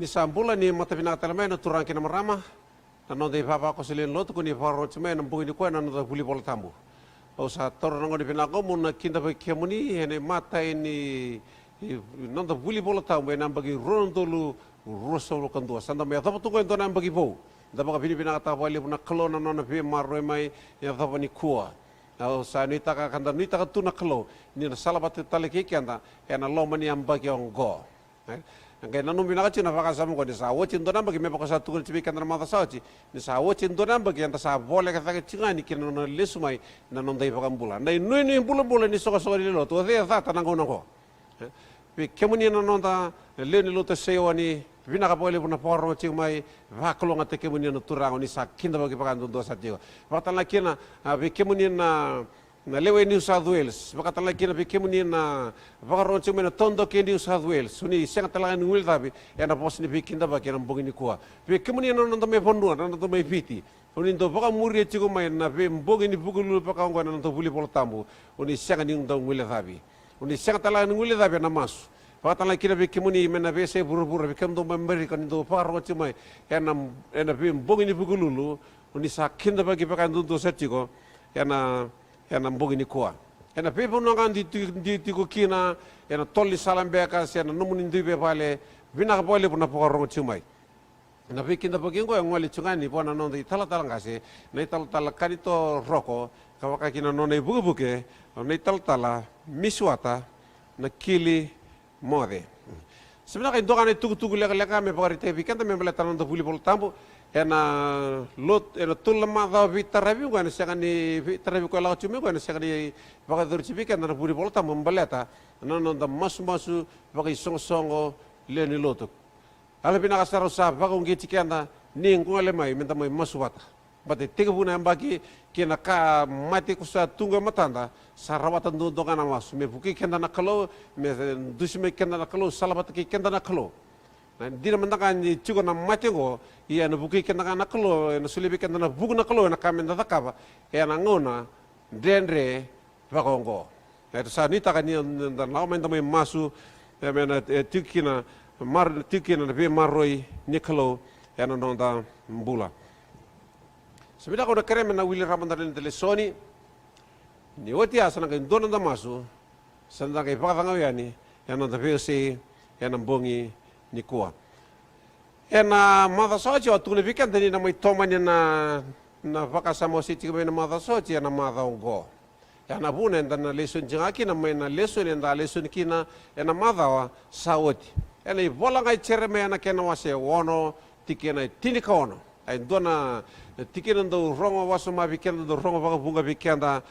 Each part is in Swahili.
Ni sambula ni mata pinakatala na turang kina marama. Nanon de papa ko silin lot ko ni faro chme na bugi ni ko na no buli bola tambu. O sa tor ngo ni pinako mun na kinda ba kemuni hene mata ini non da buli bola tambu na bagi rondolu rosolo kandua sanda me ta tu ko ndo na bagi bo. Da ba pini pinakata wali na klo na na pe marro mai ya ta ni kuwa. O sa ni ta ka kanda ni ta tu na klo ni na salabat tale ke kanda ena lo mani am bagi ongo. Ngai nanu bina kaci na fakasa mo ko ni sa wocin do namba ki me pakasa tukul cibi kan na mata saci ni sa wocin do namba ki anta sa bole ka taka cingani ki na lesu mai na non dai pakam bulan dai nui nui bulan ni soka soka ni lo to de ta tanang ono ko pe kemuni na non ta le ni lo te sewa ni bina ka bole puna porro cing mai vaklo ngate kemuni na turang ni sa kinda bagi pakan do sa jigo waktan laki na pe kemuni na lewe New South Wales bakatan lagi na bikemuni na bakaron cuma na tondo ke New South Wales suni sengat talaga ngul tapi ya na pos ni bikinda baki na mbongi ni kuwa bikemuni na nando me pondua na nando me piti uni ndo baka muri chigo mai na be mbongi ni bugulu baka ngwa na nando buli polo tambu uni sengat ni ndo ngul tapi uni sengat talaga ngul tapi na masu bakatan lagi na bikemuni mena be se buru-buru bikem ndo memberi kan ndo bakaron cuma ya na be mbongi ni bugulu uni sakinda baki baka ndo setiko ya na mbogi ni kuwa ena pepo nongan di ko kina ena tolli salam beka sena numuni ndibe pale vina pole puna pokorong chumai na bikinda pokingo ngoli chungani pona nondo itala tala ngase na itala tala kanito roko kawaka kina nona buke na itala tala miswata na kili mode sebenarnya indokan itu tugu leka me pagarite bikanta me belata nondo buli bol tambo ena lot ena tulma da vitarabi ko ena sakani vitarabi ko lawo chumi ko ena sakani bagadur chibi kan na buri bolta membaleta nono da masu bagi songo leni loto ala bina kasaro sa bago ngi tikanda ningo ale mai menta mai masuwata bate tiga buna bagi kena ka mati ko sa tunga matanda sarawatan do kana mas me buki kenda na kalo me dusme kenda na kalo salabat ki kenda na kalo na dina mandakan ni chugo na mati go iya na buki kenda na kalo na sulibi kenda na buku na kalo na kamenda takaba ya na ngona denre bagongo itu sa ni takani na lamen tamay masu ya mena tikina tikina na be marroi ni kalo ya na nonda mbula sebenarnya kalau keren na wili ramandar ni telesoni ni wati asa na kendo na masu sanda kay pakatanga yani ya na tafesi ya na mbongi ni kuwa ena mother sochi o tule weekend ni na mai tomani na vakasa mo siti ko na mother sochi na mother ngo ya na bune na lesson jingaki na mai na lesson kina ena mother wa sawoti ena I bola ngai chere me na kena wase wono tikena tinika ono ai dona tikena ndo rongo waso ma weekend ndo rongo baka bunga weekenda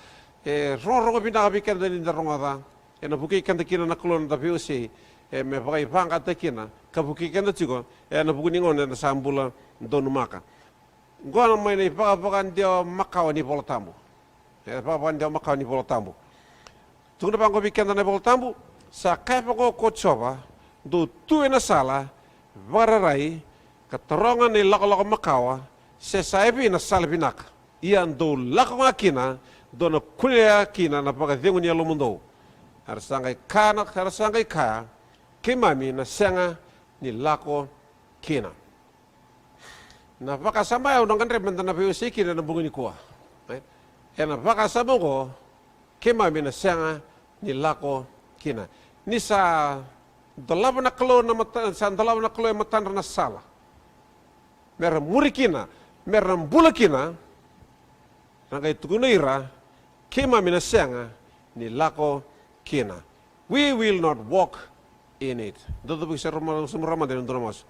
rongo bina weekend ni rongo da ena buki kanda kina na klon da biusi me pakai pangkat tekina kabuki kenda chiko na buku ningon na sambula donu maka gua mai ni pakan dia makau ni bola tambu pakan dia makau ni bola tambu tunggu pangko weekend na bola tambu sa kai pako kochoba do tu na sala vararai katerongan ni lako makawa sesaibi na salbinak ian do lako akina do na kulia kina na pakai dengu ni alomundo harsangai kana harsangai kaya kimami na senga ni lako kina na baka sama ya unang kanre mentana PUC kina na bungi ni kuwa na baka sama ko kimami na senga ni lako kina ni sa dalawa na kalo na mata sa dalawa na kalo ya matan na sala meram muri kina meram bula kina na kay tukunaira kimami na senga ni lako kina we will not walk in it. Dodo bisa sumrama dengan dramas.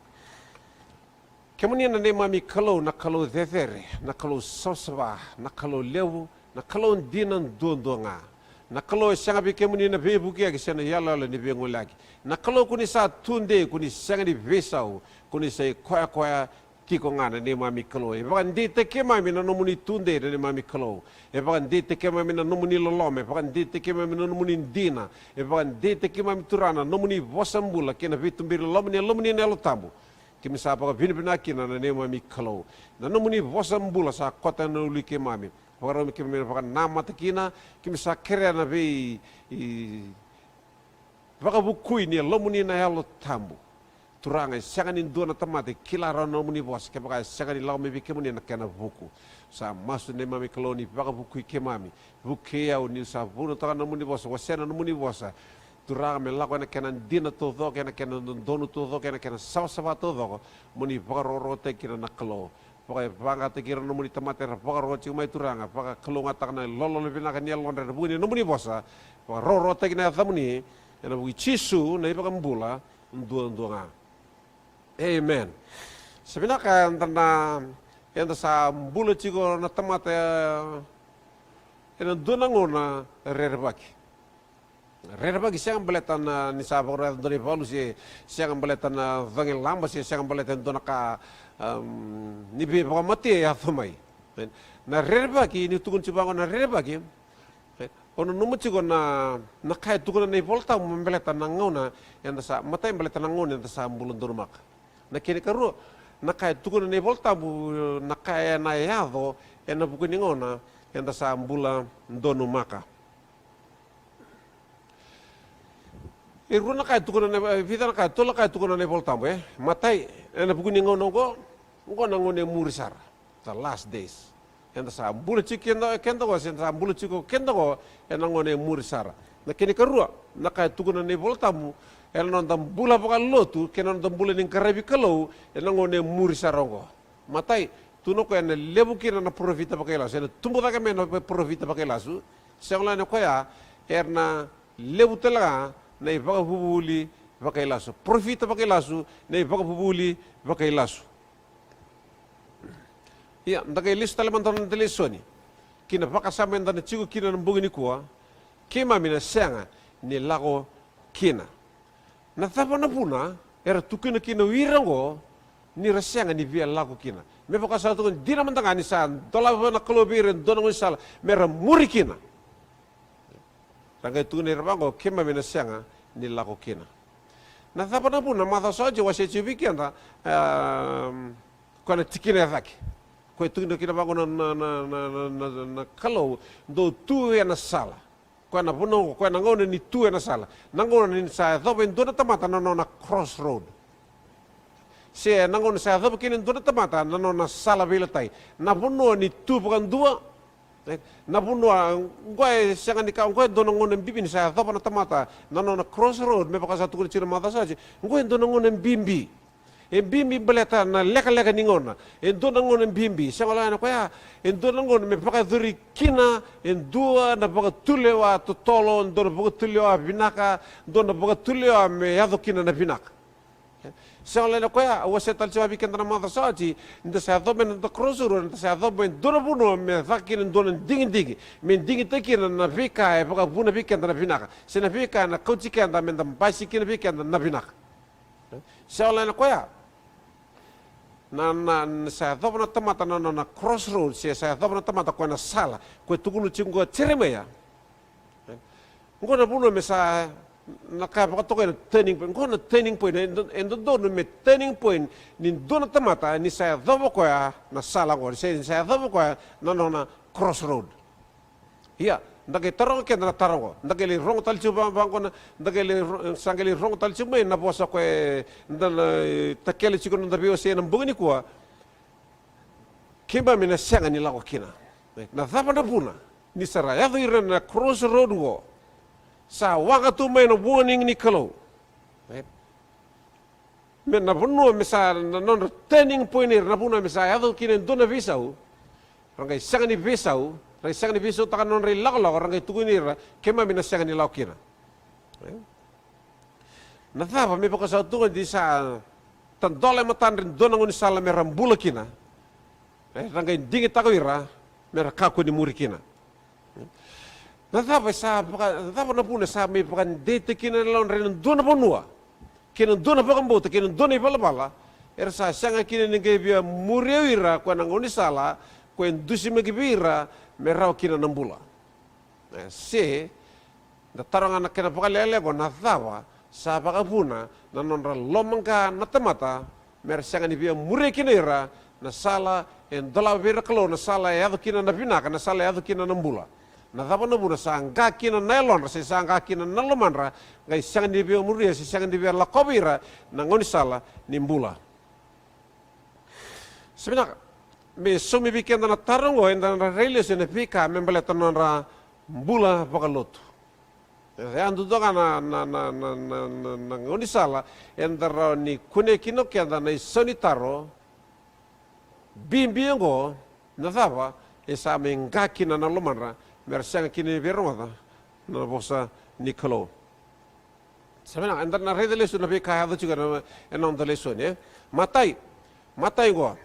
Kemudian nanti mami kalau nak kalau tether, nak kalau soswa, nak kalau lewu, nak kalau dinan dondonga, nak kalau sangat kemudian na bebuki lagi sana yala ni bengu lagi. Nak kalau kuni sa tunde kuni sangat di besau, kuni say koya tiko ngana ni mami kalau. Bahkan di teke mami na nomuni tunde ni mami kalau. Bahkan di teke mami na nomuni lolome. Bahkan di teke mami na nomuni dina. Bahkan di teke mami turana nomuni wasambula kena vitumbir lomuni nelo tabu. Kimi sa pa binibina kina na ni mami kalau. Na nomuni wasambula sa kota na uli ke mami. Bahkan kimi bahkan nama tekina kimi sa kere na be bahkan bukui ni lomuni na yalo tabu. turanga sianga ni dona tamate kilara no muni bos ke baka sianga ni law me bi kemuni na kana buku sa masu ne mami koloni baka buku ke mami buke ya ni sa buno taka no muni bos wasena no muni bosa turanga me lako na kana dina todo kana kana donu todo kana kana sawa todo muni baka roro te kira na klo baka banga te kira no muni tamate baka roro ci mai turanga baka klo ngata na lolo le bina kan yelon re buni no muni bosa baka roro te kina tamuni ena bui chisu na baka mbula ndua amen. Sebenarnya tanda yang sa mbula chigo na tamate ena dona ngona rerbaki. Rerbaki siang beletan ni sa bora doni polusi siang beletan vangel lamba siang beletan dona ka ni be ba mati ya thumai. Na rerbaki ni tukun chibango na rerbaki ono numu chigo na kai tukun na volta membeletan na ngona yang sa mata membeletan na ngona yang sa mbulun durmak. Na kini karu na kai tukuna ni volta bu na kai na yado ena buku ni ngona enda sa mbula ndonu maka iru na kai tukuna ni vida na kai tola kai tukuna ni volta bu matai ena buku ni ngona ngo na ngone murisar the last days enda sa mbula chikendo kendo go sen sa mbula chiko kendo go ena ngone murisar na kini karu na kai tukuna ni volta bu ela non dam bula baka lotu kenon dam bula ning karabi kalau ela ngone muri sarongo matai tuno ko ene lebu kina na profita baka lasu ene tumbo taka meno profita baka lasu sengla ne koya erna lebu telaga nei baka bubuli baka lasu profita baka lasu nei baka bubuli baka lasu ya ndaga lista le manton telesoni kina baka samen dan chigo kina mbungi ni kuwa kima mina senga ni lago kina na tapa na puna era tukina kina wirango ni rasenga ni via lago kina me baka sa tukun dina mantanga ni san tola na klobire dona ngisal mera muri kina ranga tukuna rabango kema mena senga ni lago kina na tapa na puna mata soje wase chivikenda kona tikina zaki ko tukina kina bango na kalo do tu na sala na puno ko na ngone ni tu na sala nangona ni sa thoben dona tamata no na crossroad se nangona sa thoben kin dona tamata no na sala bilatai na puno ni tu bukan dua na puno ngoe sanga ni ka ngoe dona ngone bibin sa thoben tamata no na crossroad me baka sa tu cira mata saja ngoe dona ngone bimbi bimbi beleta na leka ningona dona ngone bimbi sangala na koya dona ngone me paka duri kina dua na paka tulewa to tolo dona paka tulewa binaka dona paka tulewa me yado kina na binaka sangala na koya wase tal chawa bikenda na mata saji nda sa doben na crossroad nda sa doben dona buno me fakin dona dingi me dingi tekina na vika paka buna bikenda na binaka sena vika na kauchi kenda me nda basi kina bikenda na binaka sangala na koya na sa thoba na tamata na crossroads sa thoba na tamata ko na sala ko tukulu chingo ceremea ngona buno me sa na ka pa to ko turning point ngona turning point endo do me turning point ni do na tamata ni sa thoba ko na sala ko sa thoba ko na crossroad iya ndage tarong ke na tarong ndage li rong tal chuba bango na ndage li sangeli rong tal chuba na bosa ko ndal takele chiko na bio se na mbugni ko kimba mina sanga ni lako kina na thapa na puna ni sara ya na crossroad go sa wanga tu me no warning ni kalo me na puno me sa non turning point ni na puno me sa ya kina dona visau rangai sanga ni visau rai sanga ni visau takan non rai lako rangai tuku ni ra kema mina sanga ni lako kina na thapa me paka sa tu di sa tan dole matan rin dona ngoni sala me rambula kina rangai dingi takawira mera kaku ni muri kina na thapa sa thapa na puna sa me pakan dete kina lawan rin dona ponua kina dona pakan bota kina dona ipala era sa sanga kina ninge bia muriwira kwa nangoni sala kwa dusi megibira merau kina nambula se da tarang anak kena pakan lele ko na thapa sa pakan puna na nonra lomangka na tamata mer sanga ni bia muri kina ira na sala en dola bira kalo na sala ya kina na binaka na sala ya kina nambula na tapa na buna sa angaki na nylon sa sa angaki na nalomanra ngai sang ni bio muria sa sang ni bio la kobira na ngoni sala nimbula sebenarnya me sumi bikin na tarungo enda na relis na pika membele tanara bula pakalotu ya andu doga na ngoni sala enda ni kune kino kenda na sonitaro bimbiengo na tapa esa mengaki na nalomanra mersang kini berumata na bosa Nicolo. Sebenarnya anda na reda lesu na beka hadu juga na enong da lesu ne. Matai go.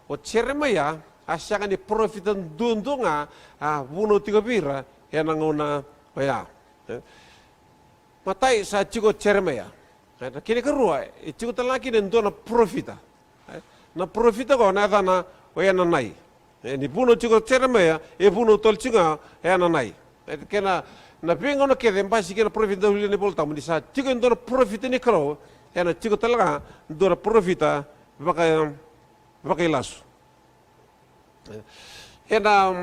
O Jeremia asyanga ni profitan dundunga buno tiga bira enangona ya. Matai sa juga Jeremia. Kini kerua juga telaki den dona profita. Na profita go na dana oyana nai. Ni buno juga Jeremia buno tol juga oyana nai. Kena na pingo na kede mbasi kena profita huli ni bolta mu sa juga dona profita ni karo ena juga talaga dona profita baka ilasu. Ena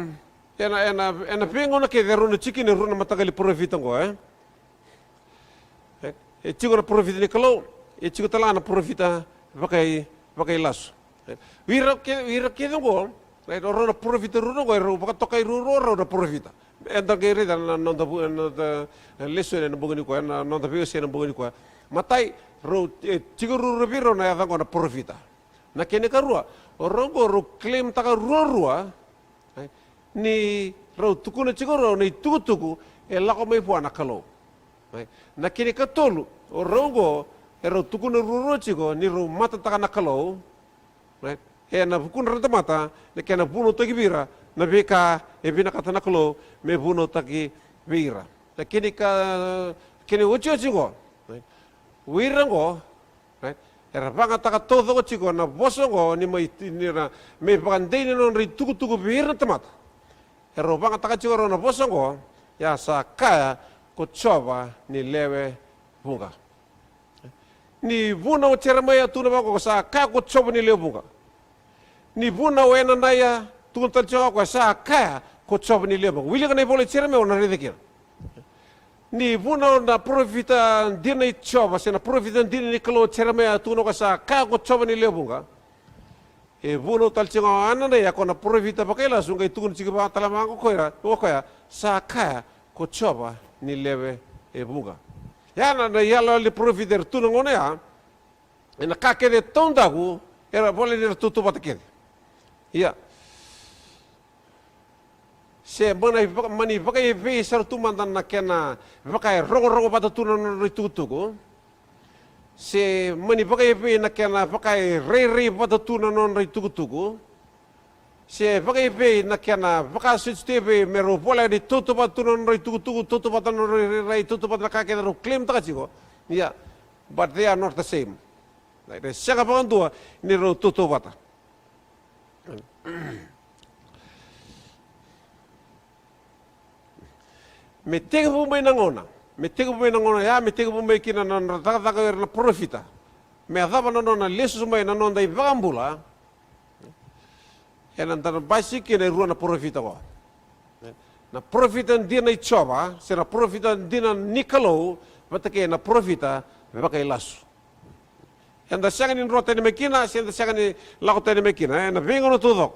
pingo na kede runa chiki ni runa matagali profita ngo juga na profita ni kalo juga talaga na profita baka ilasu. Wira kede ngo rona profita runa ngo baka tokai runa na profita. Enda kere dan nonda lesu na bugani ko na nonda bios na bugani ko matai ro tiguru biro na yanga na profita na kene karua rongo ro claim taka rua ni ro tukuna tigoro ni tukutuku lako mai puana kalo na kene katolu rongo ro tukuna ruro chigo ni ro mata taka na kalo na bukun rata mata na kena buno togi bira na beka bina kata na kalo me buno taki bira na kini uchi go wira go era banga taka todo chigo na boso go ni mai tinira me bagandei non ri tuku bira tamata era banga taka chigo na boso go ya sa kaya ko choba ni lewe bunga ni buno Jeremia tuna ba ko sa kaya ko choba ni lewe bunga ni buna wena naya tuntal choka ko sa kaya ko choba ni lewe bunga wili kana bole Jeremia ona redekir ni buna na profita dina choba sena profita dina ni kalo Jeremia tuno ko sa kaya ko choba ni lewe bunga buno tal choka ana ya ko na profita pakela sungai tun chigi ba talama ko koira sa kaya ko choba ni lewe bunga ya na yalo li profiter tuno ngone ya ena kake de tondagu era bole ni tutu patakede iya se mani pakai ve sar tu mandan na kena pakai rogo pada tunan ritutuku se mani pakai ve na kena pakai re pada tunan non ritutuku se pakai ve na kena pakai sistebe mero bola di tutu pada tunan ritutuku tutu pada re tutu pada kake ro claim takachiko iya but they are not the same like the saka pantua ni ro tutu pada metega bumbai nangona ya metega bumbai kina na taka na profita me adaba na lesu mai na nonda ibambula ena ndana basi kina rua na profita ko na profita dina ichoba se na profita dina nikalo batake na profita bakai lasu enda sanga ni rota ni mekina senda sanga ni lakota ni mekina na vengo no tudok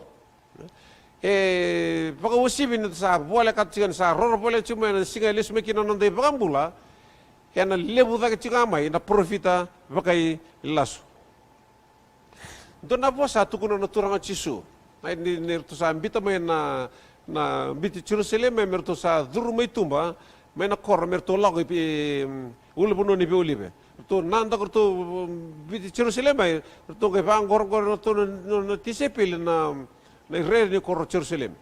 baka usibi ni sa bola katigan sa roro bola cuma na singa lesu mekina nonda ibambula na lebu da katiga mai na profita bakai lasu dona bosa tukuno na turanga chisu ai ni to sa ambita mai na biti Jerusalem mai merto sa duru mai tumba mai na kor merto lago ulibuno ni biulibe to nanda ko to biti Jerusalem ai to ke bangor to no tisepil na re ni kor Jerusalem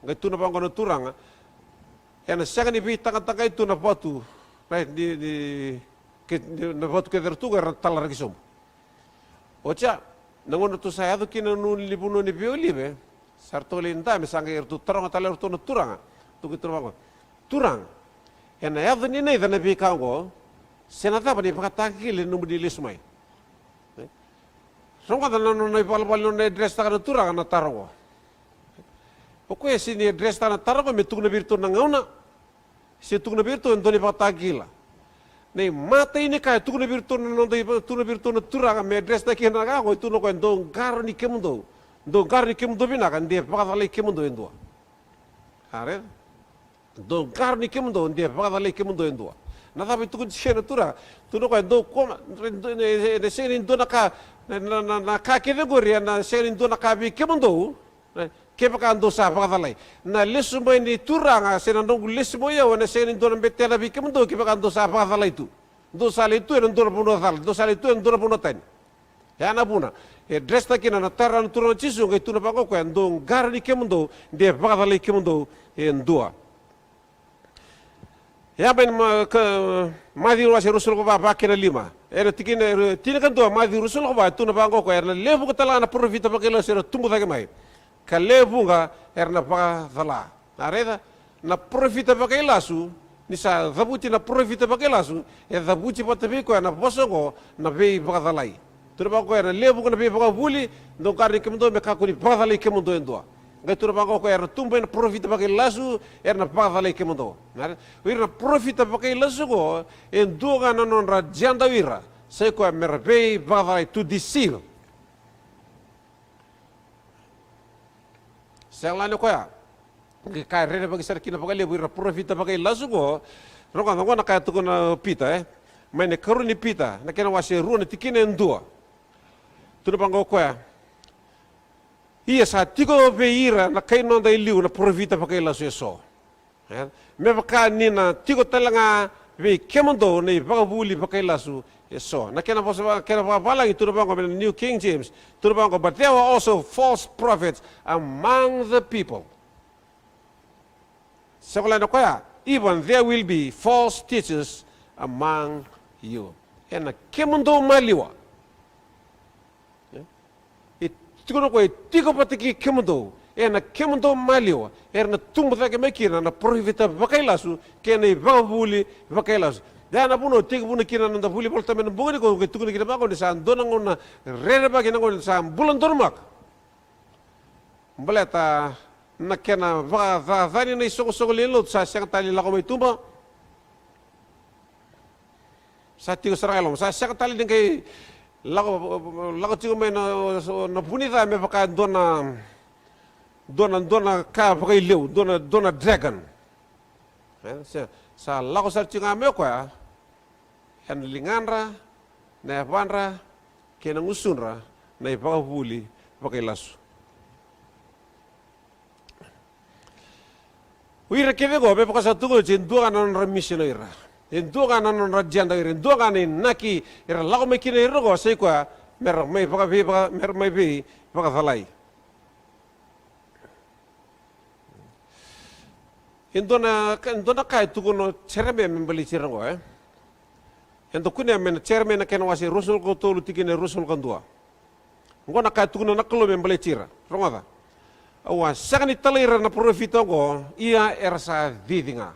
ngai tu na bangor na turanga na sanga ni bi tanga itu na batu right di na batu ke dertu gar talar kisom ocha nangono to saya to kina no libuno ni biulibe sarto linda misanga ertu taranga talar to no turanga to kitu bango turang ena yadh ni nei dana bi kango senata bani pakataki le no di lesmai songa dana no nei balbal no nei dress ta turanga na tarango Oke sini address tanah tarako me tugna birto nangauna. Si tugna birto ndoni patagila. Nei mata ini kaya tugna birto na turanga me address ta kina ka ko tuno ko ndo gar ni kemundo. Ndo gar ni kemundo bina kan dia pakatale kemundo endo. Are ndo gar ni kemundo dia pakatale kemundo endo. Na tapi tugun siya tura tuno ko ndo koma ne sini ndo naka na kategori na sini ndo naka bi kemundo. Kepa ando sa pakatale na lesu mo ni turanga sina ndong lesu mo ya wana sini ndo na betela bi kemundo kepa ando sa pakatale itu. Ndo sale itu ndo puno sal ndo sale itu ndo puno tan. Ya na puna e dress ta kina na taran turun chisu ngai tuna pako ko ndo gar ni kemundo de pakatale kemundo e ndua. Ya ben madi wasi rusul ko ba kina lima. Era tikina kan do madi rusul ko ba tuna pako ko era levu ko tala na profita pakela sera tumbu ta mai. Kalevu nga erna pa thala. Areda na profita pakela su ni sa zabuti na profita pakela su e zabuti patabi ko na posongo na be pakathalai. Tuna pako era levu ko na be pakavuli ndo karni kemundo me kakuni pakathalai kemundo endua. Ngai tuna pako ko era tumbu na profita pakela su erna pakathalai kemundo. Wirna profita pakela su ko endua na non rajanda wira. Sai ko merbe pakathalai to deceive. Selane ko ya kaya rene bagi sar kina pakai lebu profita pakai lasugo roka ngona kaya tu na pita maine karuni pita na kena wasi ruone tikine ndua tu bango ko ya iya sa tigo beira na kai no dai liu na profita pakai lasu so me baka ni na tigo talanga be kemondo nei bagabuli pakai lasu so na kena balang itu bango New King James tu bango but there were also false prophets among the people. Sekolah na kaya even there will be false teachers among you. Ena kemondo maliwa. Tikono ko tiko patiki kemondo ena kemondo maliwa erna tumba ke mekina na profita pakai lasu kena bagabuli pakai lasu. Dana puno tiga puno kina nanda puli polta men bugani ko tukuni kina bako ni san donang ona rene ba kina ko san bulan dormak. Baleta nakena va vani na soko lelo sa siang tali lako mai tumba. Sa tiga sarangalo sa siang tali dingkai lako tiga mai na puni ta me baka dona ka pakai leu dona dragon. Sa lako sar tinga me ko ya en linganra na vanra kena ngusunra na ipakavuli pakai lasu. Uira keve go be pakasa tungo jin dua kanan remission ira. En dua kanan rajanda ira, dua kanan naki ira lako me kina ira go sai ko mer mai be pakathalai. Indona kai tukuno cereme membeli cirango Ento kunia men cereme na kena wasi rusul ko tolu tikine rusul kan dua. Ngona kai tukuno naklo membeli cira. Rongata. Awa sakani talira na profita go ia ersa vidinga.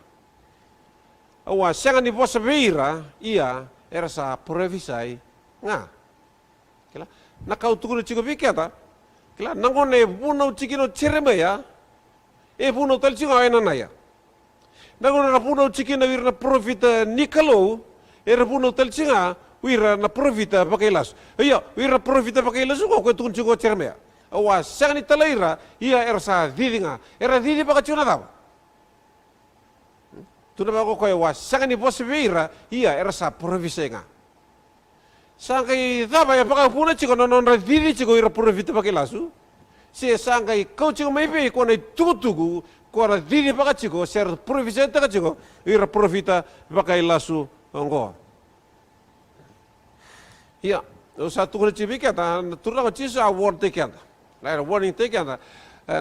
Awa sakani bosa beira ia ersa provisai nga. Kila nakau tukuno chiko bikata. Kila nangone buno tikino cereme ya. Buno tal chinga ena na ya. Nangona na puno chiki na wira na profita nikalo, era puno telcinga wira na profita pakai las. Iya, wira profita pakai las ko tukun chiko cermea. Awa sangni talaira iya ersa didinga, era didi pakai chuna daw. Tuna ba ko wa sangni posibira iya ersa provisenga. Sangkai daba ya pakai puno chiko non didi chiko wira profita pakai lasu. Si sangkai kau chiko mai pe ko na tutugu kora didi baka chiko ser provisenta ka chiko ira profita baka ilasu ongo ya satu kali cibi kata turna ko chiso award te kata la warning te kata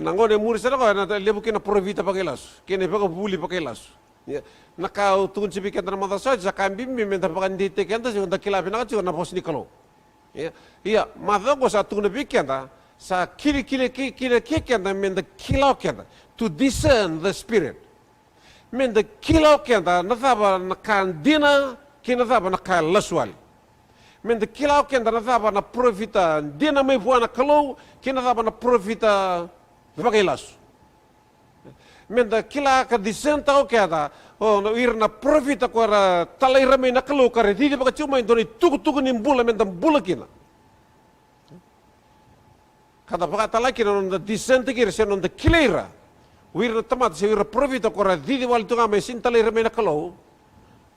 nangone muri sera ko na lebu kina profita baka ilasu kene baka buli baka ilasu ya nakau tukun cibi kata na mata sa kambi mi menta baka ndite kata sio ndakila bina chiko na posni kalo ya mata ko satu kali kata sa kili kata menda kilau kata to discern the spirit. Men the kilau kenda nathaba nakandina kinataba nakalaswali. Men the kilau kenda nathaba na profita dina may buana kalau kinataba na profita vagailas. menda kila ka disenta o kaya no ir na profit ko ra talai rame na kalo kare di baka cuma indoni tugu ni bula menda bula kina kada baka talai kina no disenta kira se no da kilera wir na tamat se wir profit ko ra di wal tunga me sin talai rame na kalo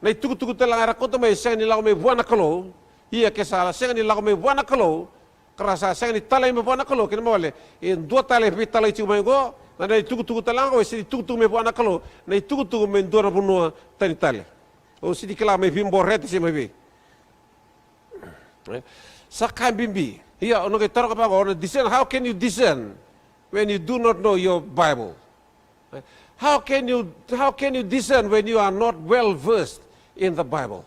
na tugu telang ara ko to me se ni lago me buana kalo iya ke sala se ni lago me buana kalo kerasa se ni talai me buana kalo kina mole in dua talai pi talai cuma go na tugu telang o se tugu me buana kalo na tugu me ndora bunua tani tale o si di kala me bimbo rete se me bi sakai bimbi iya ono ke taro ka ono discern. How can you discern when you do not know your Bible? How can you discern when you are not well versed in the Bible?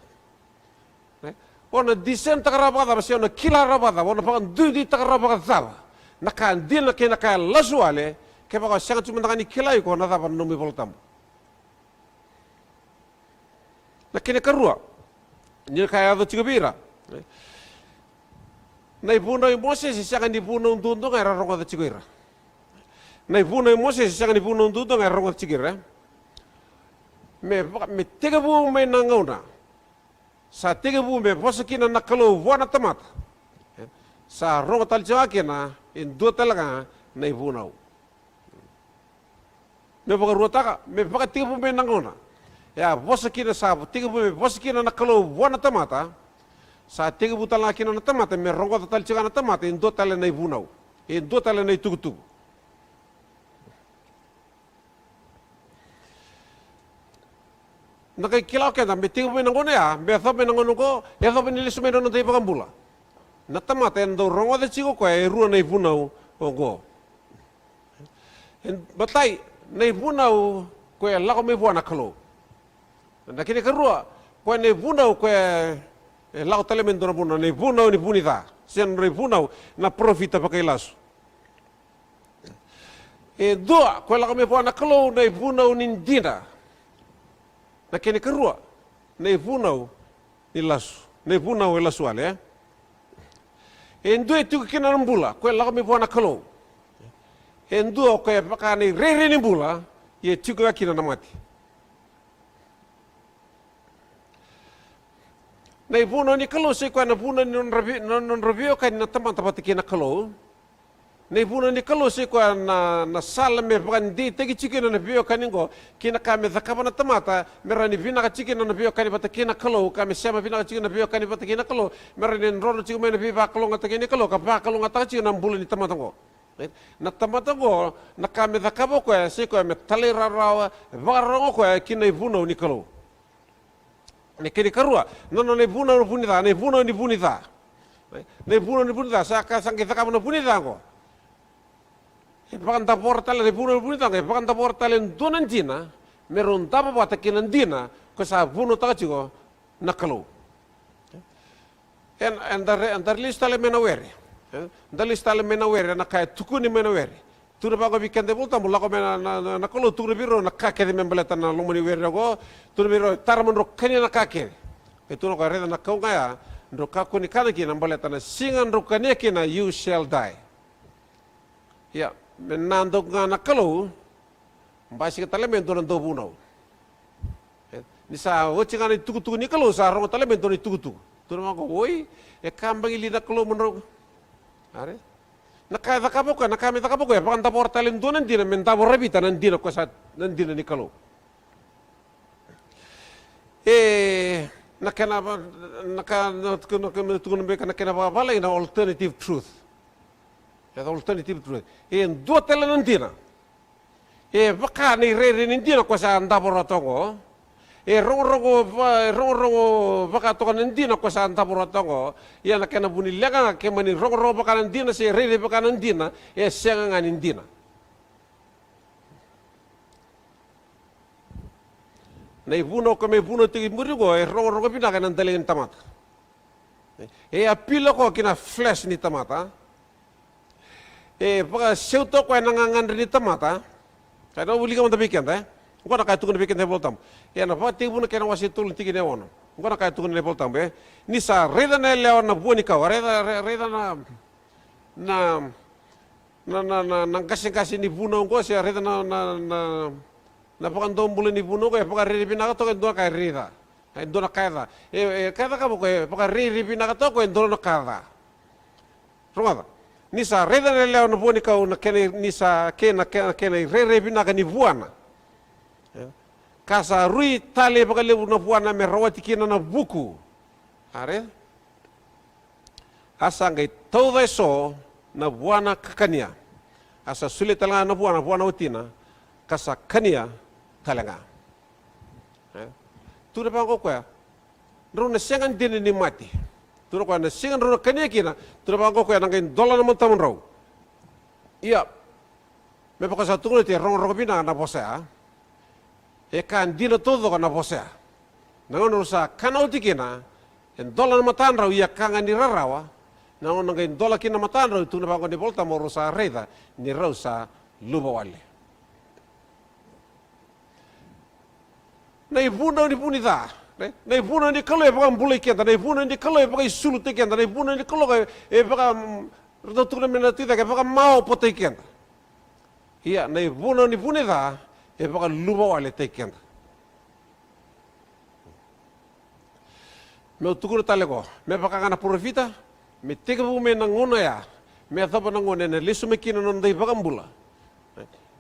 Ono discern takaraba da ono kilaraba da ono pa dundi takaraba da nakan din ke nakan lasuale ke ba sangat cuma nakani kilai ko na da no mi voltam nakene karua ni kaya do tigabira nai puno i Moses sangat di puno untung era rongo da tigabira nai puno i Moses sangat di puno untung era rongo da tigabira me tegabu me nangauna sa tegabu me posakina nakalo wana tamat sa rongo tal jawakina in dua talaga nai puno me baka ruataka me baka tegabu me nangauna ya posakina sa tegabu me posakina nakalo wana tamata sa tegabu talakina na tamata me rongo tal jawakina tamata in dua talaga nai puno in dua talaga nai tugu nakai kilau kaya me tiga pemain ngono ya, me atau pemain ngono ko, ya atau pemain lisu menon nanti pagambula. Natama ten do rongo de chico ko e rua nei punau ongo. Batai nei punau ko e lako me buana kalo. Nakini karua ko nei punau ko e lako talemen do punau nei punau ni punita. Sen nei punau na profita pakai lasu. E doa ko lako me buana kalo nei punau ni dina. Na kene kerua, nei punau ni lasu, nei punau e lasu ale. Endua itu kena nambula, koe lako me buana kalau. Endua koe pakani rere ni bula, ye tuku kena namati. Nei punau ni kalau se koe na punau ni non review kai na taman tapati kena kalau. Nei punau ni kalau se koe na sala me pakan di tegi chicken na bio kaningo kina kame zakapa na tamata merani vina ka chicken na bio kani pata kina kalau kame sema vina ka chicken na bio kani pata kina kalau merani nrono chicken me na bio kalau ngata kini kalau ka kalau ngata chicken na mbulu ni tamata ngo na tamata ngo na kame zakapa koe se koe me tale rarawa varango koe kina punau ni kalau ne kini karua nono ne punau ni punita ne punau ni punita ne punau ni punita saka sangke zakapa na punita ngo Pakan tapor talen di puno punita ngai pakan tapor talen donan Cina meron tapa bata kinan dina ko sa puno ta chigo nakalo and the list tale menawere the list tale menawere na kai tukuni menawere tu na bago weekend volta mula ko mena nakalo tu biro nakake de membeleta na lumani were go tu biro tarman ro kanya nakake tu no ka reda nakau ngaya ro kakuni kana ki nambeleta na singan ro kanya ki na you shall die ya menando ngana kalau basi ka tale mento nan do bunau ni sa wochi ngani tugu ni kalau sa rongo tale mento ni tugu tu ma ko oi e kambang ili na kalau menro are nakaya zakabo ka nakame zakabo ko pakan tapor tale donan dina menta borabita nan dina ko sa nan dina ni kalau nakana nakana bala ina alternative truth. Ya alternative truth. Dua tele nantina. Baka ni rere nantina ko sa andaporotongo. Rongo baka to nantina ko sa andaporotongo. Ya nakana bunilaga ke mani rongo baka nantina se rere baka nantina senga nga nantina. Nei buno ko me buno tigi murigo rongo pinaka nan daleng tamata. Apilo ko kina flash ni tamata. Paka seuto ko nangangan rin tamata. Kaya uli ka mo tabikin, Uko na kaya tukun tabikin na voltam. Na pa tibo na kaya wasi tulong tigi na ono. Uko na kaya tukun na voltam, Ni sa reda na leo na buwan ikaw, reda na kasing-kasing ni buno ko siya reda na na pakan dombule ni buno ko pakan riri pinaka to ken do ka rira do na kaida kaida ka ko pakan riri pinaka to ko do na kaida roma nisa reda le leo na boni ka na kene nisa kena rere pinaka ni buana kasa rui tale pakan le na buana me rawati kina na buku are asa ngai todo eso na buana kakania asa sulit talanga na buana utina kasa kania talanga tu pa ko kwa ro na sengan din ni mati tu ko na sengan ro kania kina tu pa ko kwa nang dola na montamon raw iya me pa sa tu te ro pina na posa e kan dina todo na posa nangono sa kanauti kina en dola na matan raw iya kanga ni rarawa na nang dola kina matan raw tu na pa ko ni volta mo sa reda ni raw sa luba wale na ibuna ni punita na ibuna ni kalo e pa mbule kenda na ibuna ni kalo e pa sulu te kenda na ibuna ni kalo e pa rdo tu na mena tita ke pa mau pote kenda iya na ibuna ni punita e pa luba wale te kenda me tukuru talego me pa kana profita me tega bu me nangona ya me thapa nangona ne lisu me kina non dai bagambula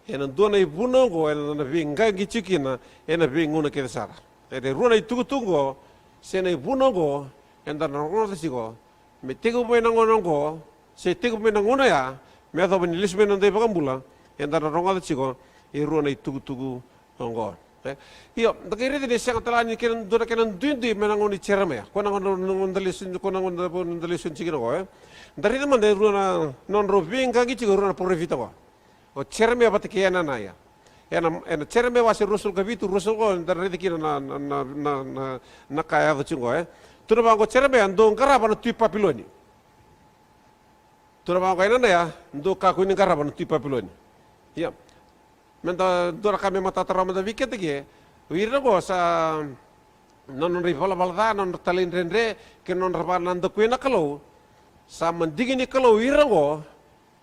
ena dona ibuna go ena vinga gichikina ena vinguna ke sara ede runa itugutungo sena ibuna go enda nangona sigo me tega bu me nangona go se tega bu me nangona ya me thapa ni lisu me non dai bagambula enda nangona sigo e runa itugutugu ngo io dakere de sanga talani ken dona ken dundi menangoni cerame ko nangon dalisun ko nangon dalisun chigino ko dari de mande runa non roving kagi chigo runa porevita ko o cerame abate ke yana na ya ena cerame wase rusul kavitu rusul ko dari de kina na kaya do chingo tuno bango cerame ando ngara tu papiloni tuno bango ina na ya ndo ka ko ni ngara tu papiloni ya menta dora kami mata terama da wiket ge wirna go sa non rivala balda non talin rendre ke non rabar nando kuena kalau sa mendigini kalau wirna go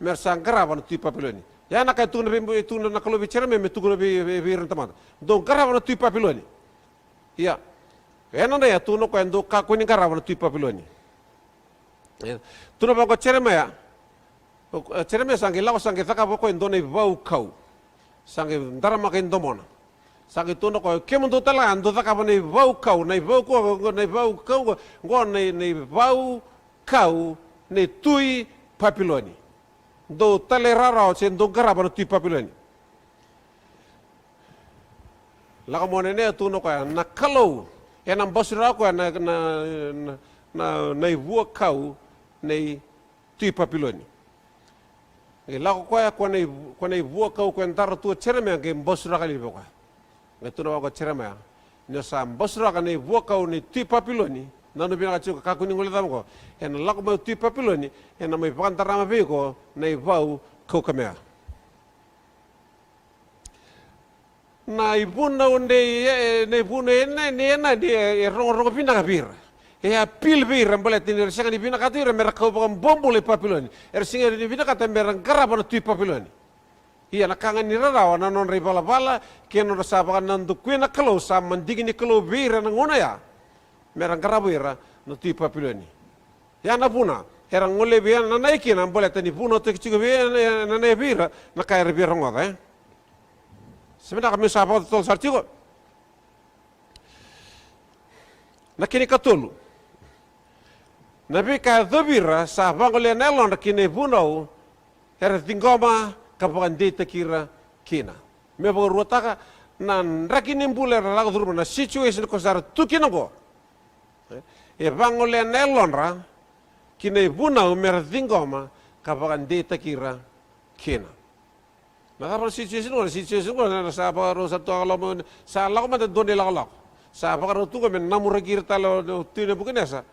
mer sangkara ban tu papiloni ya na kai tu na kalau bicara me tu go wirna teman do kara ban tu papiloni iya ena ya tu no ko endo ka kueni kara ban tu papiloni tu no ba ko cerema ya cerema sangi lawa sangi taka ko endo ne bau kau sange ndara makin domona sange tono ko kemondo tala ando taka bane vau kau nei vau ko nei vau kau go nei vau kau nei tui papiloni do tale rara o sen do gara bana tui papiloni la mo ne tono ko na kalau enam basura ko na nei vau kau nei tui papiloni lako ko nei vua kau ko entara tu cereme ke mbosra kali boka ngetu na ko cereme ne sa mbosra ka nei vua kau ni tu papiloni nanu bina ka ka kuni ngole tam ko en lako mo tu papiloni en mai pantara ma be ko nei vau kau kamea na ibuna onde nei buna ne de rongo pina ka bir pil bir rambolet ni singa ni bina katu mer kau bom bombole papiloni singa ni bina kata mer garaba na tu papiloni iya nakangan ni rarawa na non ribala bala keno na sabakan nandu kuena kalau sa mandigi ni kalau bir na ngona ya mer garaba ira na tu papiloni ya na buna era ngole bian na naiki na bolet ni buna te chigo bian na ne bir na kai bir ngoda sebenarnya kami sahabat tol sartigo na kini katulu nabi ka dobira sa bangole nelon kine bunau era tingoma kapan data kira kina me bo rotaka nan rakini mbule la durma na situation ko sar tukino go e bangole nelon ra kine bunau mer tingoma kapan data kira kina na kapal situation ko na sa baro sa to alam sa la ko man don de la sa baro tu ko men namura kirta lo tine bukan esa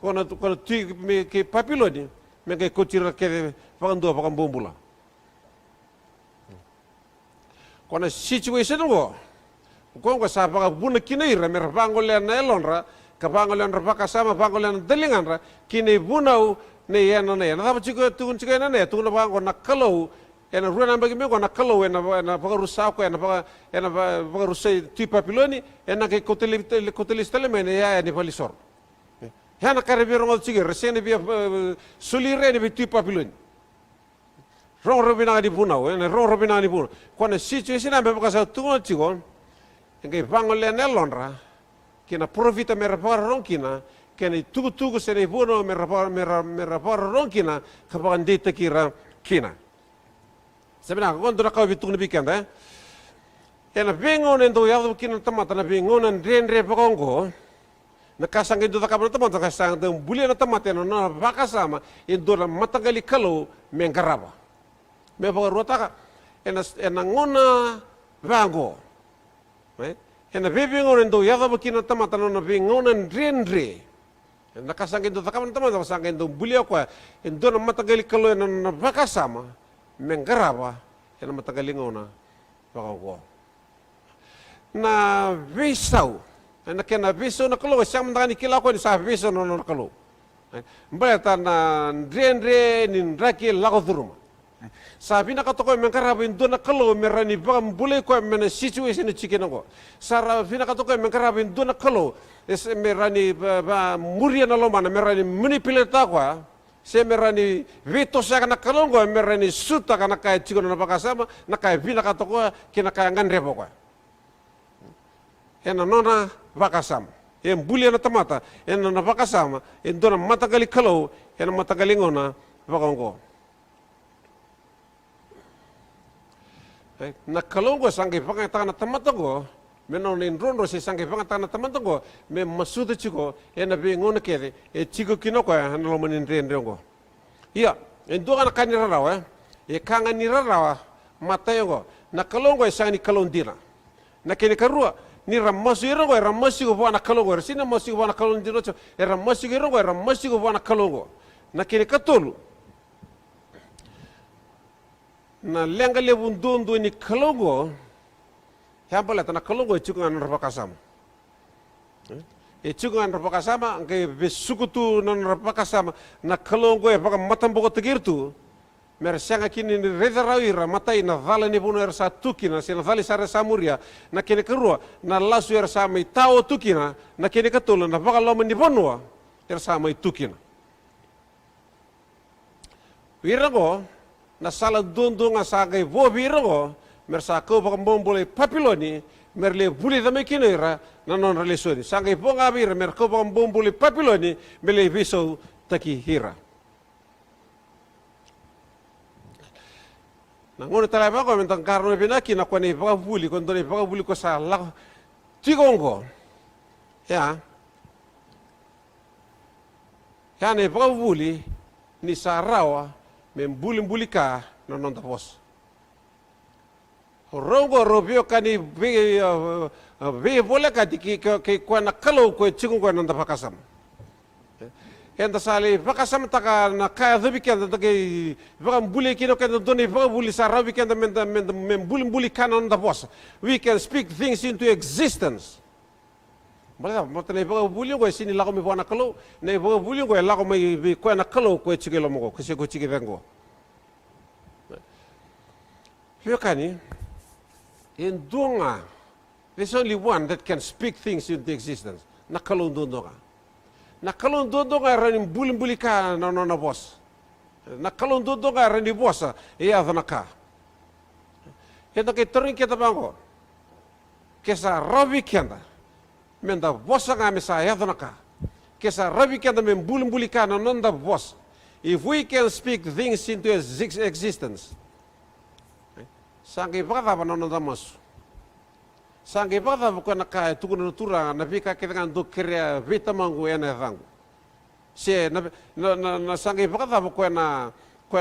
kono tu me ke papiloni me ke kotira ke pagando pagambombula kono situation go ko sa paga buna kinaira mer bangole na elonra ka bangole na paka sama bangole na delingan ra kine bunau ne yana ne na chiko tu na bango na kalau ena rua na bagi me ko na kalau ena pagarusa ko ena pagarusa tu papiloni ena ke koteli stele me ya ni palisor ya na kare biro ngol sige resene bi sulire ni tu papiloni rong robina di punau ena rong robina di punau ko na situation na be pakasa tungo chigon ngai vangole nelonra kina profita mera rong kina kena tugu sene buno mera rong kina kapan dita kira kina sebenarnya kau tu kau bitung ni bikin ena bingung endo ya tu kina tempat na bingung na rendre pakongko na kasang endo tak kapan tempat kasang tu bulia na tempat na bakasama endo na matagali kalau mengkaraba me pagarota ena ngona vango ena bingung endo ya tu kina tempat na bingung na rendre na kasang endo tak kapan tempat kasang endo bulia ko endo na matagali kalau na bakasama menggaraba ena matagalingo na pakongko na visau na kena visau na kalau siang mendani kila ko ni sa visau na kalau mbata na rendre ni raki lago duruma sabi na katoko menggaraba indo na kalau merani bam bule ko mena situation ni chicken ko sara vina katoko menggaraba indo na kalau merani ba muria na loma na merani manipulate ko se merani vito sa kana kalongo merani suta kana kaya chigo na pakasama na kaya vina katoko kina kaya ngandre poko ena nona pakasama em bulia na tamata ena na pakasama endo na matagali kalau ena matagali ngona pakongo na kalongo sangi pakata na tamata go menon in rondo se sangi pakata na tamata go me masuda chigo ena be ngona kere chigo kinoko na lo manin rengo iya endo kana kanira rawa kanga nira rawa matayo na kalongo sangi kalondira na kene karua ni ramasu irongo ramasu go na kalongo sina masu go na kalondira cho ramasu irongo ramasu go na kalongo na kene katolu na lenga lebundondo ni kalongo hambala na kalongo chukungan rapakasam chukungan rapakasama ngai besukutu nan rapakasama na kalongo paka matambogo tegirtu mer sanga kini ni redarawi matai na vala ni buno ersa tukina sina vali sare samuria na kene kerua na lasu ersa mai tao tukina na kene katolo na paka loma ni bonwa ersa mai tukina wirago na sala dondo nga sagai vo wirago mersa ko paka bombole papiloni merle buli da mekinera na non relesoni sagai bonga bir mer ko paka bombole papiloni mele viso taki hira na ngono tala ba ko mentang karno binaki na ko ni paka buli ko ndoni paka buli ko sa la tigongo ya ne paka buli ni sarawa membuli ka na non tapos rongo robio kani be bola ka ki ko na kalau ko chikungo ko non tapakasam enda sali pakasam taka na kaya dhabi kenda take baka mbuli kino kenda doni baka buli sarabi kenda membuli kana non tapos we can speak things into existence bala motene baka buli ko sini lako mi bana kalau ne baka buli ko lako mai ko na kalau ko chigelo mo ko ko chigivengo Fiokani, in Dunga, there's only one that can speak things into existence. Nakalong Dundonga. Nakalong Dundonga ranin bulim-buli ka na boss. Nakalong Dundonga ranin boss, iya ka. Ito kay turing kita bango. Kesa rabi kenda, menda boss nga mesa iya ka. Kesa rabi kenda men bulim-buli ka na nonda boss. If we can speak things into existence, sangi baka ba nono damas sangi baka ba ko naka tukuna tura na bika kita do krea vita mangu ena rangu se na sangi baka ba ko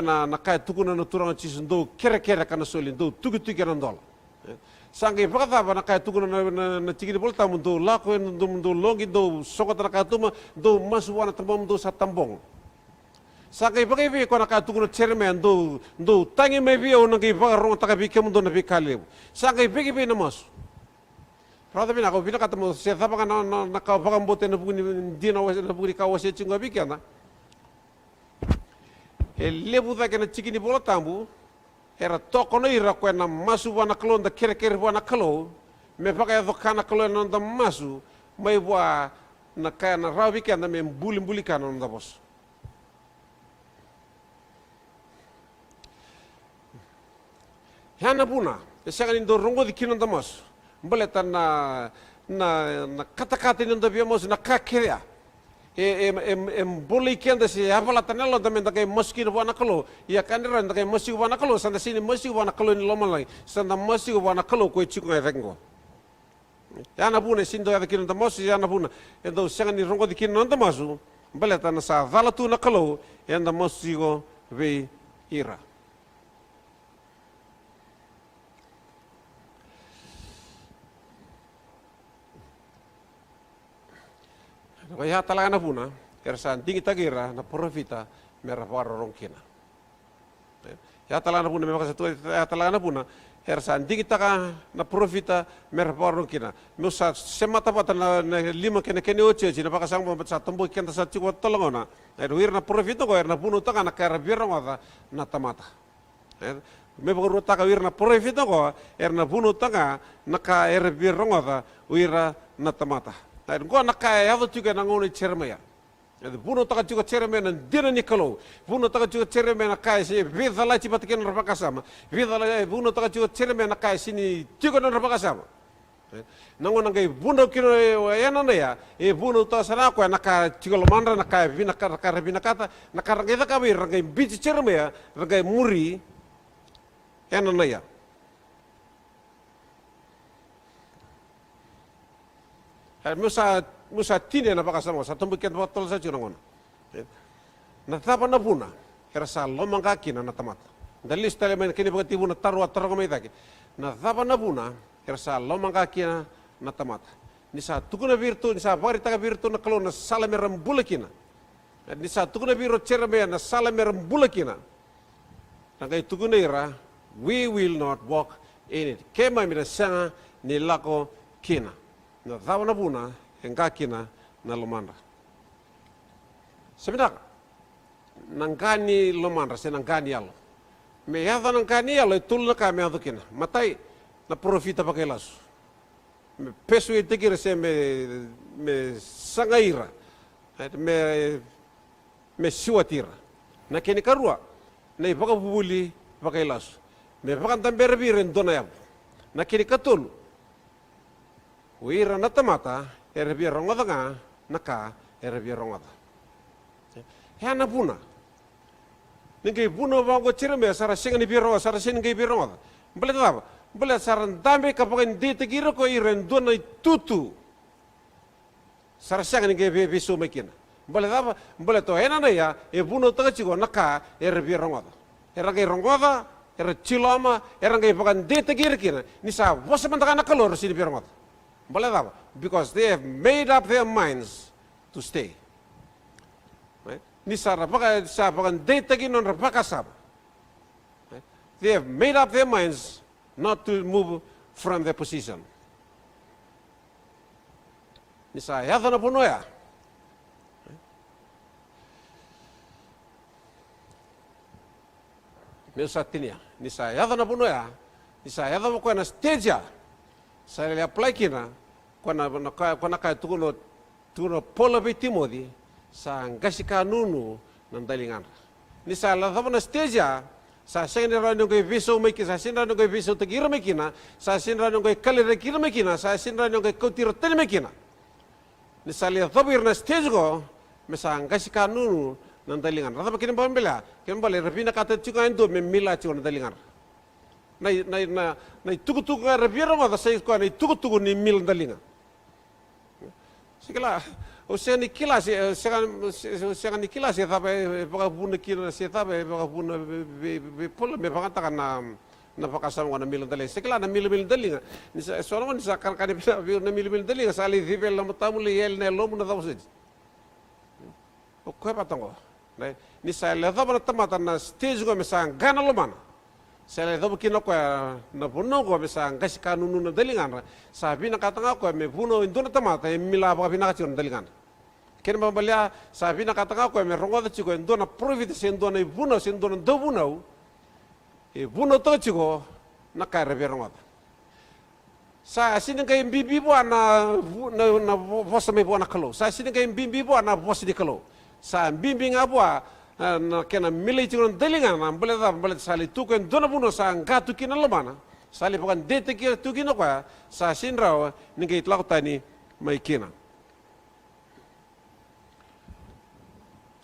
na naka tukuna tura chis do kera kana soli do tugu kana ndol sangi baka ba naka tukuna na tigiri bolta mundo la ko do longi do sokota naka tuma do masuwana tambong do sa tambong Sakai pakai vi ko nakatugon chairman do tangi may vi o nang iba ron takabi kemundo na bikali. Sakai pakai vi namos. Prada bina ko bina katamo se thapa kana nakapakambote na bugni dina wase na bugni kawase chinga bikana. Lebu da kana chikini bola tambu era toko no ira koe na masu wana kalo da kere wana kalo me pakai do kana kalo na da masu mai wa na kaya na rawi ke na me mbuli kana na bos. Hana puna segan indo rongo di kino da masu mbale ta na kata-kata ni da biamos na kakeria boleh kenda si apala tanelo da menda kay moski wana kalo ya kanira da kay moski wana kalo sanda sini moski wana kalo ni loma lai sanda moski wana kalo ko chiku ngai rengo ya na bune sindo ya kino da moski ya na bune endo segan ni rongo di kino da masu mbale ta na sa vala tu na kalo ya da moski go ve ira. Kaya talaga na puna, kersa tinggi tagira na profita mera para rongkina. Ya talaga na puna memang satu ya talaga na puna, kersa tinggi taga na profita mera para rongkina. Musa semata pata na lima kene oce na pakasang mo sa tumbo kenta sa chiko tolongona. Wir na profita ko na punu taga na kara birang wata na tamata. Me baru taga wir na profita ko na punu taga na ka birang wata wira na tamata. Nah, gua nak kaya itu juga nangoni cermaya. Jadi bunuh tak juga cermaya dan dia ni kalau bunuh tak juga cermaya nak kaya sih vida lah cepat kita neraka sama. Vida lah bunuh tak juga cermaya nak kaya sini juga neraka sama. Nangon nangai bunuh kino ya nana ya. Bunuh tak sana aku nak kaya juga lemandra nak kaya bina kata nak kaya kita kami rangai biji cermaya rangai muri ya nana ya. Musa tine na pakasama sa tumbukin botol sa chunangon. Na tapa na puna era sa lomang kaki na natamat. Dalis tale men kini pagati puna taru kamay taki. Na tapa na puna era sa lomang kaki na natamat. Ni sa tukuna virtu ni sa barita ka virtu na kalo na sala meram bulakina. Ni sa tukuna virtu cerme na sala meram bulakina. Na kay tukuna ira we will not walk in it. Kema mira sanga ni lako kina. Na thawa na puna, engkakina na lomandra. Sebenarnya, nangkani lomandra, se nangkani alo. Me yada nangkani alo, itul na kami adukina. Matai, na profita pakai lasu. Me pesu itikira se me sangaira. Me siwatira. Na kini karua, na ipaka bubuli pakai lasu. Me pakan tamberbir dona yabu. Na kini katulu. Wira na tamata, erebia rongoda nga, naka, erebia rongoda. Hana puna. Ningay puna wango chirame, sara singa ni biro, sara singa ni biro rongoda. Bale tapa, bale saran dame kapag hindi tegiro ko iren doon ay tutu. Sara singa ni biso makina. Bale tapa, bale to hena na ya, puno taga chigo, naka, erebia rongoda. Erangay rongoda, chilama, erangay pagan hindi tegiro kina, nisa, wasa man taga nakalor sini biro rongoda. Because they have made up their minds to stay. Right? They have made up their minds not to move from their position. Nisa yata na puno ya. Nisa tinia. Nisa yata na puno ya. Nisa yata mo ko na stage ya. Saya apply kina kona kaya tukuno pola be timodi sa ngasika nunu nandalingan. Ni sa la na stage sa sendra no go viso meki sa sendra no go viso tegira mekina sa sendra no go kalere kira mekina sa sendra no go kotiro tel mekina. Ni sa le na stage go me sa ngasika nunu nandalingan. Rata kini bambela kini bale repina kata chuka endo me mila chuka nandalingan. Na tugu-tugu nga rabira mo sa ko na tugu-tugu ni mil dalinga. Sikala o siya ni kila siya ni kila siya tabe baka buna kila siya tabe baka buna pula me baka taka na pakasama ko na mil dalinga. Sikala na mil dalinga. So naman sa karkani na mil dalinga sa ali dibel na matamuli yel na lomo na tawsid. O ko pa tango. Ni sa la na tamata na stage ko me sa gana lomana. Saya lihat begini na puno ko bisa ngasih kanunu na dalingan. Sabi na katanga ko me puno indo na tamata mila pa pinakachon dalingan. Kaya mabalya sabi na katanga ko me rongo da chiko indo na profit sa indo na puno sa indo na do puno. buno to chigo na kare berongot sa sinin kay bibi bo na vosa me bo na kalo sa sinin kay bibi bo na vosa di kalo sa bibi nga bo na kena milay chigo dalinga na bale sali tuken dona buno sa ngatu kina lomana sali pakan dete ki tukino kwa sa sinraw ningi itlakotani may kina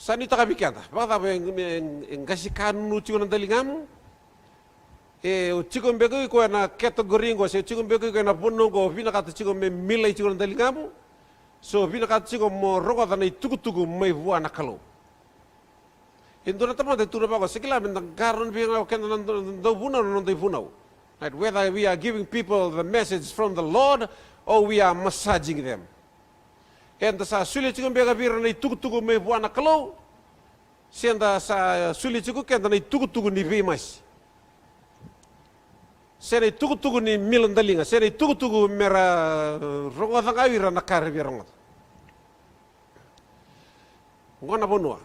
Sani taka bikata, baka yang kasih kanu chigo na dalingam, o chigo mbego ko na kategori ngo se chigo mbego ko na bono ngo vina kata chigo me milai chigo na dalingam, so vina kata chigo mo rogo na tugu mai vua na kalo. Indo na tama de tura bako sekila bentang karon binga kena do buna no do buna. Right, whether we are giving people the message from the Lord or we are massaging them. Enda sa sulit chigo mbega bira na tugu mai vua na kalo. Senda sa sulit chigo kenda na tugu ni vimas. Sena tugu ni milan dalinga, sena tugu mera rongo thanga ira na karbi rongo. Ngona bonua.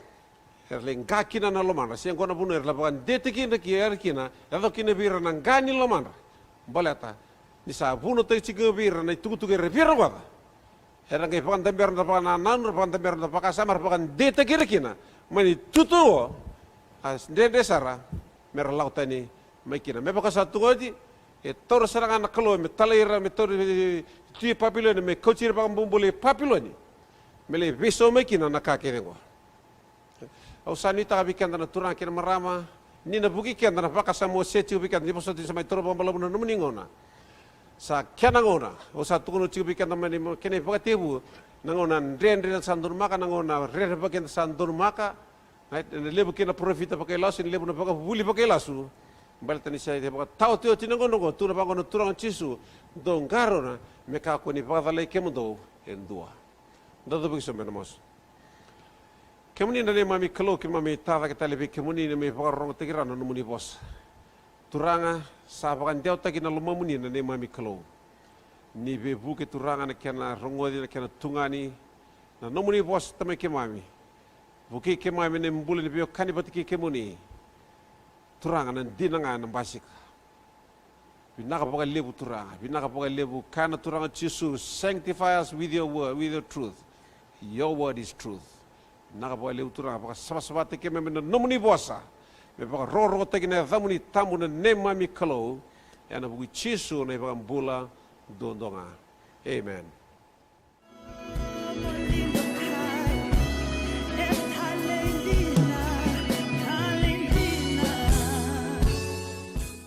Erling kakina na lomana, sena ngona bonua erla bagan deteki na kina, ado kina bira na ngani lomana. Boleta. Nisa buno te chigo bira na tugu rebira wada. Erang kay pakan tamber na pakan nanur, pakan tamber na pakan samar, pakan deteki kina. Mani tutu as desara mera lautani makina. Me pakan satu kodi tor serangan nakalo me talaira me tor ti papiloni me coachir pakan bumbuli papiloni. Mele viso makina nakakene ko. Au sanita bikan na turang kina marama ni na buki kena na pakan samo sechi bikan ni posoti samai tor pambalamu na numningona. Sa kena ngona o sa tukuno chiku bikan na mani kene pakatebu nangona ndren sandur maka nangona ren bakin sandur maka right lebu kena profita pakai lasu lebu na pakai buli pakai lasu balta ni sai pakai tau tio tinangono go tuna pakai no turang chisu dong garo na meka ko ni pakai lei kemundo endua dado biso menamos kemuni na mami kalo ki mami tava kita lebi kemuni ni me pakai rong tegirana no muni bos turanga sa pakai deu tagi na lumamuni na mami kalo ni bebu ke turanga na kena rongodi na kena tungani na nomuni bos tame ke mami buki ke mami ne mbuli ni bio kani batiki ke muni turanga na dinanga na basik binaka pakai lebu turanga binaka pakai lebu kana turanga chisu sanctify us with your word with your truth your word is truth naka pakai lebu turanga pakai sama te ke mami na nomuni bosa me pakai roro te ke na zamuni tamu na ne mami kalo ya na buki chisu na pakai bula dondonga. Amen.